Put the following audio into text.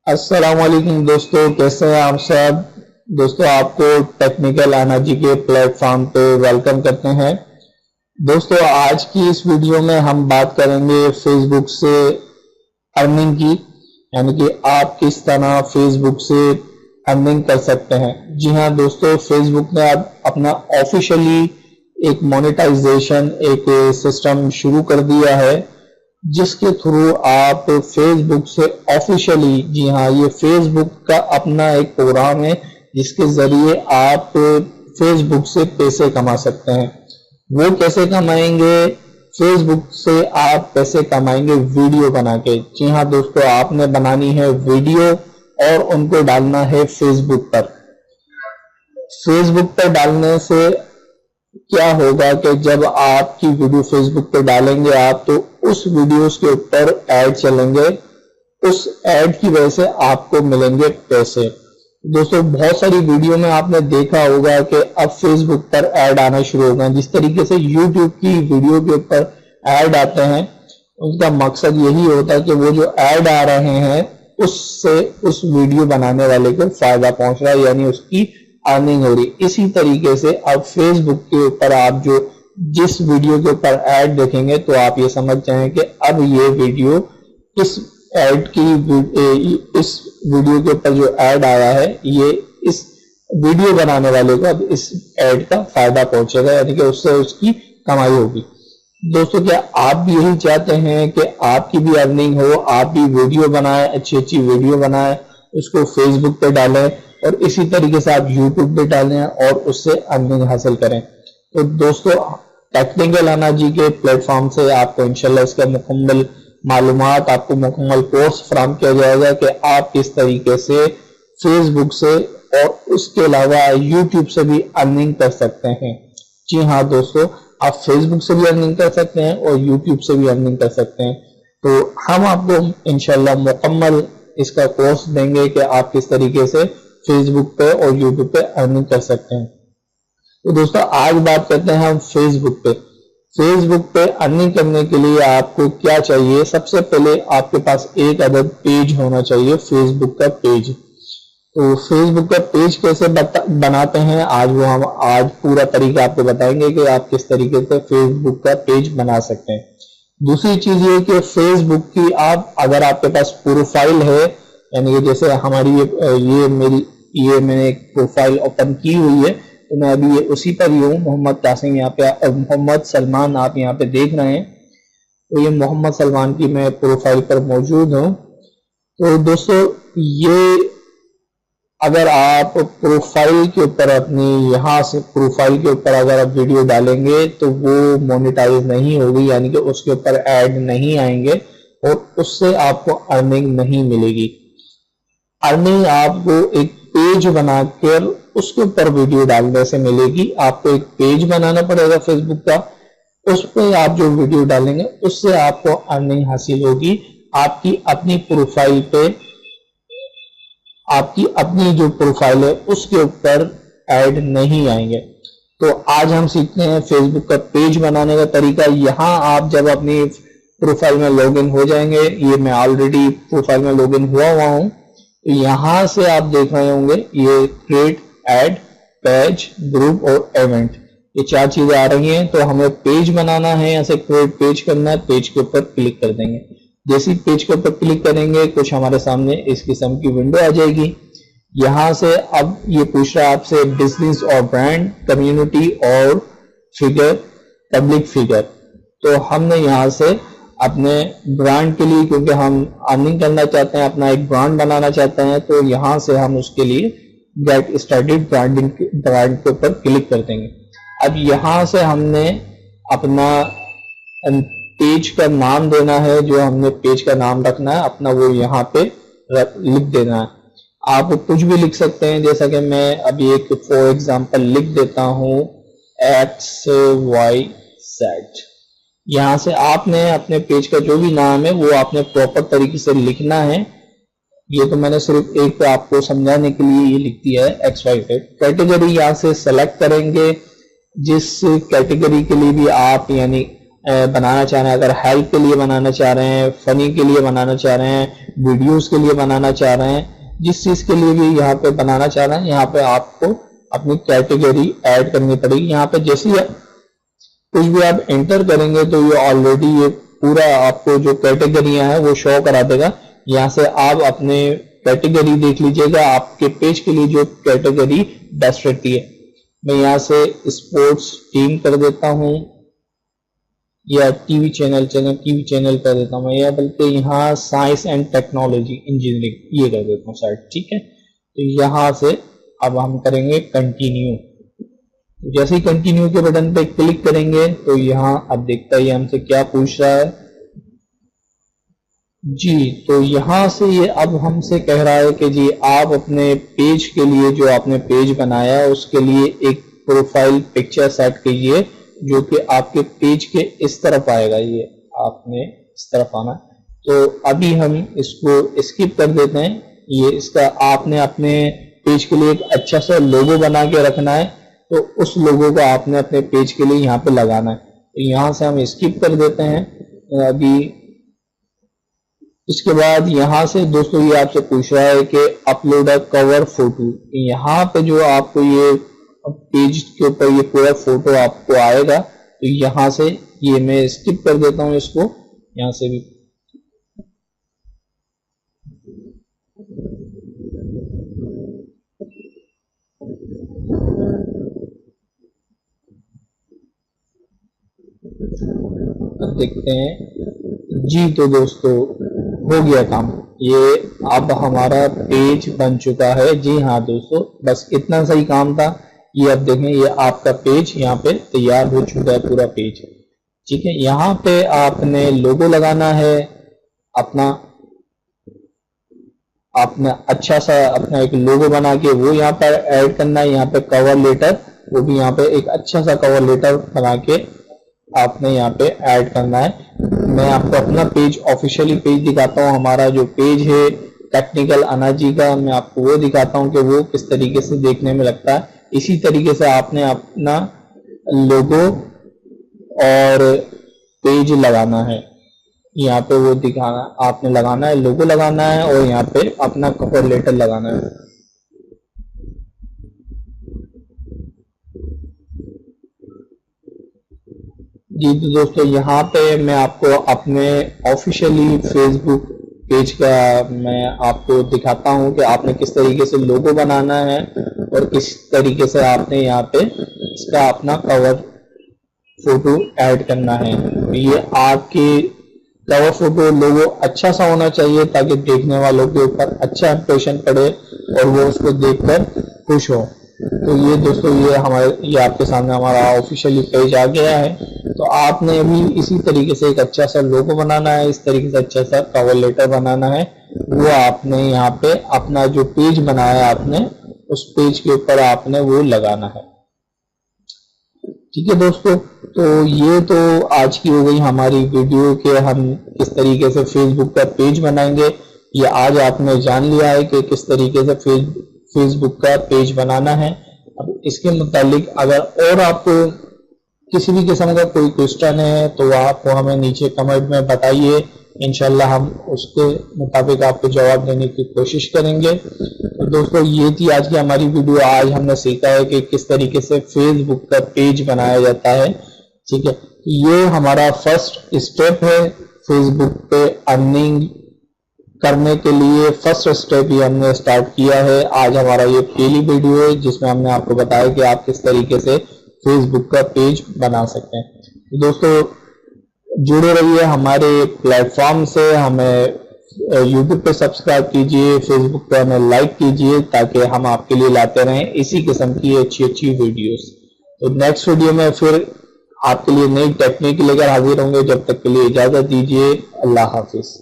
अस्सलामुअलैकुम दोस्तों, कैसे हैं आप सब। दोस्तों, आपको टेक्निकल एनर्जी के प्लेटफॉर्म पे वेलकम करते हैं। दोस्तों, आज की इस वीडियो में हम बात करेंगे फेसबुक से अर्निंग की, यानी कि आप किस तरह फेसबुक से अर्निंग कर सकते हैं। जी हाँ दोस्तों, फेसबुक ने अब अपना ऑफिशियली एक मोनेटाइजेशन एक सिस्टम शुरू कर दिया है, जिसके थ्रू आप फेसबुक से ऑफिशियली, जी हाँ, ये फेसबुक का अपना एक प्रोग्राम है जिसके जरिए आप फेसबुक से पैसे कमा सकते हैं। वो कैसे कमाएंगे? फेसबुक से आप पैसे कमाएंगे वीडियो बना के। जी हाँ दोस्तों, आपने बनानी है वीडियो और उनको डालना है फेसबुक पर। फेसबुक पर डालने से क्या होगा कि जब आपकी वीडियो फेसबुक पे डालेंगे आप, तो उस वीडियोस के ऊपर ऐड चलेंगे, उस ऐड की वजह से आपको मिलेंगे पैसे। दोस्तों, बहुत सारी वीडियो में आपने देखा होगा कि अब फेसबुक पर ऐड आना शुरू हो गए। जिस तरीके से यूट्यूब की वीडियो के ऊपर ऐड आते हैं, उनका मकसद यही होता है कि वो जो ऐड आ रहे हैं उससे उस वीडियो बनाने वाले को फायदा पहुंच रहा है, यानी उसकी अर्निंग हो रही। इसी तरीके से अब फेसबुक के ऊपर आप जो जिस वीडियो के ऊपर ऐड देखेंगे तो आप ये समझ जाएं कि अब ये वीडियो इस ऐड की इस वीडियो के ऊपर जो ऐड आया है, ये इस वीडियो बनाने वाले को अब इस ऐड का फायदा पहुंचेगा, यानी कि उससे उसकी कमाई होगी। दोस्तों, क्या आप भी यही चाहते हैं कि आपकी भी अर्निंग हो, आप भी वीडियो बनाएं, अच्छी अच्छी वीडियो बनाएं, उसको फेसबुक पे डालें और इसी तरीके से आप यूट्यूब पे डालें और उससे अर्निंग हासिल करें? तो दोस्तों, टेक्निकल एनर्जी के प्लेटफॉर्म से आपको इंशाल्लाह इसका मुकम्मल मालूमात, आपको मुकम्मल कोर्स फराहम किया जाएगा कि आप किस तरीके से फेसबुक से और उसके अलावा यूट्यूब से भी अर्निंग कर सकते हैं। जी हाँ दोस्तों, आप फेसबुक से भी अर्निंग कर सकते हैं और यूट्यूब से भी अर्निंग कर सकते हैं। तो हम आपको इंशाल्लाह मुकम्मल इसका कोर्स देंगे कि आप किस तरीके से फेसबुक पे और यूट्यूब पे अर्निंग कर सकते हैं। तो दोस्तों, आज बात करते हैं हम फेसबुक पे। फेसबुक पे अर्निंग करने के लिए आपको क्या चाहिए? सबसे पहले आपके पास एक अदद पेज होना चाहिए, फेसबुक का पेज। तो फेसबुक का पेज कैसे बनाते हैं, हम आज पूरा तरीका आपको बताएंगे कि आप किस तरीके से फेसबुक का पेज बना सकते हैं। दूसरी चीज ये कि फेसबुक की आप, अगर आपके पास प्रोफाइल है, यानी कि जैसे हमारी मैंने एक प्रोफाइल ओपन की हुई है, तो मैं अभी ये उसी पर ही हूँ। मोहम्मद कासिम यहाँ पे, मोहम्मद सलमान आप यहाँ पे देख रहे हैं, तो ये मोहम्मद सलमान की मैं प्रोफाइल पर मौजूद हूँ। तो दोस्तों, ये अगर आप प्रोफाइल के ऊपर अपनी यहाँ से प्रोफाइल के ऊपर अगर आप वीडियो डालेंगे तो वो मोनेटाइज नहीं होगी, यानी कि उसके ऊपर ऐड नहीं आएंगे और उससे आपको अर्निंग नहीं मिलेगी। अर्निंग आपको एक पेज बनाकर उसके ऊपर वीडियो डालने से मिलेगी। आपको एक पेज बनाना पड़ेगा फेसबुक का, उस पर आप जो वीडियो डालेंगे उससे आपको अर्निंग हासिल होगी। आपकी अपनी प्रोफाइल पे, आपकी अपनी जो प्रोफाइल है उसके ऊपर ऐड नहीं आएंगे। तो आज हम सीखते हैं फेसबुक का पेज बनाने का तरीका। यहाँ आप जब अपनी प्रोफाइल में लॉगिन हो जाएंगे, ये मैं ऑलरेडी प्रोफाइल में लॉगिन हुआ हूँ, तो यहाँ से आप देख रहे होंगे ये क्रिएट, ऐड, पेज, ग्रुप और इवेंट, ये चार चीजें आ रही हैं। तो हमें पेज बनाना है, ऐसे क्रिएट पेज करना है, पेज के ऊपर क्लिक कर देंगे। जैसे पेज के ऊपर क्लिक करेंगे, कुछ हमारे सामने इस किस्म की विंडो आ जाएगी। यहाँ से अब ये पूछ रहा है आपसे बिजनेस और ब्रांड, कम्युनिटी और फिगर, पब्लिक फिगर। तो हमने यहाँ से अपने ब्रांड के लिए, क्योंकि हम अर्निंग करना चाहते हैं, अपना एक ब्रांड बनाना चाहते हैं, तो यहाँ से हम उसके लिए गेट स्टार्टेड ब्रांड के ऊपर क्लिक कर देंगे। अब यहाँ से हमने अपना पेज का नाम देना है, जो हमने पेज का नाम रखना है अपना, वो यहाँ पे लिख देना है। आप कुछ भी लिख सकते हैं, जैसा कि मैं अभी एक फॉर एग्जांपल लिख देता हूँ XYZ। यहाँ से आपने अपने पेज का जो भी नाम है वो आपने प्रॉपर तरीके से लिखना है। ये तो मैंने सिर्फ एक आपको समझाने के लिए ये लिख दिया है XYZ। कैटेगरी यहाँ से सेलेक्ट करेंगे, जिस कैटेगरी के लिए भी आप, यानी बनाना चाह रहे हैं, अगर हेल्प के लिए बनाना चाह रहे हैं, फनी के लिए बनाना चाह रहे हैं, वीडियोस के लिए बनाना चाह रहे हैं, जिस चीज के लिए भी यहाँ पे बनाना चाह रहे हैं, यहाँ पे आपको अपनी कैटेगरी ऐड करनी पड़ेगी। यहाँ पे जैसे ही कुछ भी आप एंटर करेंगे तो ये ऑलरेडी ये पूरा आपको जो कैटेगरियां हैं वो शो करा देगा। यहाँ से आप अपने कैटेगरी देख लीजिएगा, आपके पेज के लिए जो कैटेगरी बेस्ट रहती है। मैं यहाँ से स्पोर्ट्स टीम कर देता हूँ या टीवी चैनल कर देता हूँ या बल्कि यहाँ साइंस एंड टेक्नोलॉजी इंजीनियरिंग ये कर देता हूँ साइड। ठीक है, तो यहाँ से अब हम करेंगे कंटिन्यू। जैसे ही कंटिन्यू के बटन पे क्लिक करेंगे तो यहाँ अब देखता है हमसे क्या पूछ रहा है जी। तो यहाँ से ये अब हमसे कह रहा है कि जी आप अपने पेज के लिए, जो आपने पेज बनाया है उसके लिए एक प्रोफाइल पिक्चर सेट कीजिए जो कि आपके पेज के इस तरफ आएगा। ये आपने इस तरफ आना। तो अभी हम इसको स्किप कर देते हैं। ये इसका आपने अपने पेज के लिए एक अच्छा सा लोगो बना के रखना है, तो उस लोगो को आपने अपने पेज के लिए यहाँ पे लगाना है। तो यहाँ से हम स्किप कर देते हैं अभी। इसके बाद यहाँ से दोस्तों ये आपसे पूछ रहा है कि अपलोड अ कवर फोटो। यहाँ पे जो आपको ये पेज के ऊपर ये पूरा फोटो आपको आएगा, तो यहाँ से ये मैं स्किप कर देता हूँ इसको। यहाँ से भी देखते हैं जी। तो दोस्तों हो गया काम, ये अब हमारा पेज बन चुका है। जी हाँ दोस्तों, बस इतना सही काम था। ये अब देखें, ये आपका पेज यहाँ पे तैयार हो चुका है, पूरा पेज। ठीक है, यहाँ पे आपने लोगो लगाना है अपना अच्छा सा अपना एक लोगो बना के वो यहाँ पर ऐड करना है। यहाँ पे कवर लेटर, वो भी यहाँ पे एक अच्छा सा कवर लेटर बना के आपने यहाँ पे ऐड करना है। मैं आपको अपना पेज ऑफिशियली पेज दिखाता हूँ। हमारा जो पेज है टेक्निकल अना जी का, मैं आपको वो दिखाता हूँ कि वो किस तरीके से देखने में लगता है। इसी तरीके से आपने अपना लोगो और पेज लगाना है। यहाँ पे वो दिखाना आपने लगाना है, लोगो लगाना है और यहाँ पे अपना कवर लेटर लगाना है। जी तो दोस्तों, यहाँ पे मैं आपको अपने ऑफिशियली फेसबुक पेज का मैं आपको दिखाता हूँ कि आपने किस तरीके से लोगो बनाना है और किस तरीके से आपने यहाँ पे इसका अपना कवर फोटो ऐड करना है। ये आपके कवर फोटो लोगो अच्छा सा होना चाहिए ताकि देखने वालों के ऊपर अच्छा इंप्रेशन पड़े और वो उसको देखकर खुश हो। तो ये दोस्तों ये आपके सामने हमारा ऑफिशियली पेज आ गया है। तो आपने अभी इसी तरीके से एक अच्छा सा लोगो बनाना है, इस तरीके से अच्छा सा कवर लेटर बनाना है। वो आपने यहाँ पे अपना जो पेज बनाया है आपने, उस पेज के ऊपर आपने वो लगाना है। ठीक है दोस्तों, तो ये तो आज की हो गई हमारी वीडियो के हम किस तरीके से फेसबुक का पेज बनाएंगे। ये आज आपने जान लिया है कि किस तरीके से फेसबुक का पेज बनाना है। अब इसके मुतालिक अगर और आपको किसी भी किस्म का कोई क्वेश्चन है तो आप हमें नीचे कमेंट में बताइए, इंशाल्लाह हम उसके मुताबिक आपको जवाब देने की कोशिश करेंगे। तो दोस्तों ये थी आज की हमारी वीडियो। आज हमने सीखा है कि किस तरीके से फेसबुक का पेज बनाया जाता है। ठीक है, ये हमारा फर्स्ट स्टेप है फेसबुक पे अर्निंग करने के लिए। फर्स्ट स्टेप ये हमने स्टार्ट किया है। आज हमारा ये पहली वीडियो है जिसमें हमने आपको बताया कि आप किस तरीके से फेसबुक का पेज बना सकते हैं। तो दोस्तों जुड़े रहिए हमारे प्लेटफॉर्म से। हमें यूट्यूब पे सब्सक्राइब कीजिए, फेसबुक पे हमें लाइक कीजिए ताकि हम आपके लिए लाते रहें इसी किस्म की अच्छी वीडियोस। तो नेक्स्ट वीडियो में फिर आपके लिए नई टेक्निक लेकर हाजिर होंगे। जब तक के लिए इजाजत दीजिए। अल्लाह हाफिज।